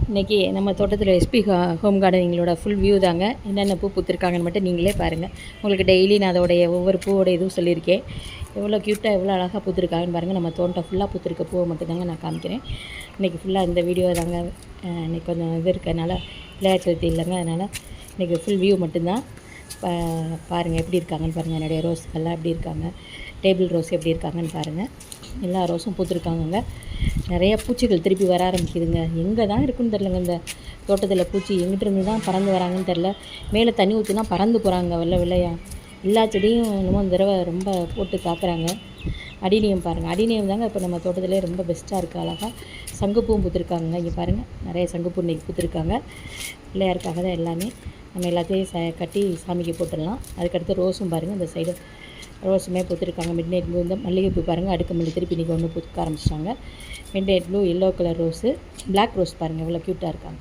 இன்றைக்கி நம்ம தோட்டத்தில் எஸ்பி ஹோம் கார்டனிங்களோட ஃபுல் வியூ தாங்க. என்னென்ன பூ பூத்துருக்காங்கன்னு மட்டும் நீங்களே பாருங்கள். உங்களுக்கு டெய்லி நான் அதோடைய ஒவ்வொரு பூவோட இதுவும் சொல்லியிருக்கேன். எவ்வளோ க்யூட்டாக எவ்வளோ அழகாக பூத்துருக்காங்கன்னு பாருங்கள். நம்ம தோட்டம் ஃபுல்லாக பூத்துருக்க பூவை மட்டும் தாங்க நான் காமிக்கிறேன். இன்றைக்கி ஃபுல்லாக இந்த வீடியோ தாங்க. இன்றைக்கி கொஞ்சம் இது இருக்கனால விளையாட்டு சதுர்த்தி இல்லைங்க, அதனால் இன்றைக்கி ஃபுல் வியூ மட்டும்தான். பாருங்கள் எப்படி இருக்காங்கன்னு பாருங்கள். என்னுடைய ரோஸ்கள்லாம் எப்படி இருக்காங்க, டேபிள் ரோஸ் எப்படி இருக்காங்கன்னு பாருங்கள். எல்லா ரோஸும் பூத்துருக்காங்கங்க. நிறைய பூச்சிகள் திருப்பி வர ஆரம்பிக்குதுங்க. எங்கே தான் இருக்குன்னு தெரிலங்க. இந்த தோட்டத்தில் பூச்சி எங்கிட்ட இருந்து தான் பறந்து வராங்கன்னு தெரில. மேலே தண்ணி ஊற்றினா பறந்து போகிறாங்க வெள்ளையா. எல்லா செடியும் இன்னமும் இந்த தடவை ரொம்ப போட்டு தாக்குறாங்க. அடினியம் பாருங்கள், அடினியம் தாங்க இப்போ நம்ம தோட்டத்திலே ரொம்ப பெஸ்ட்டாக இருக்குது. அழகாக சங்குப்பூவும் பூத்துருக்காங்க. இங்கே பாருங்கள், நிறைய சங்குப்பூ இன்றைக்கி பூத்துருக்காங்க. பிள்ளையாருக்காக தான் எல்லாமே. நம்ம எல்லாத்தையும் கட்டி சாமிக்கு போட்டுடலாம். அதுக்கடுத்து ரோஸும் பாருங்கள், இந்த சைடு ரோஸுமே பூத்துருக்காங்க. மிட் நைட் ப்ளூ, இந்த மல்லிகைப்பூ பாருங்கள், அடுக்கு மல்லி திருப்பி இன்றைக்கி ஒன்று பூத்துக்க ஆரம்பிச்சிட்டாங்க. Midnight blue, yellow colour rose, black rose பாருங்கள் எவ்வளோ க்யூட்டாக இருக்காங்க.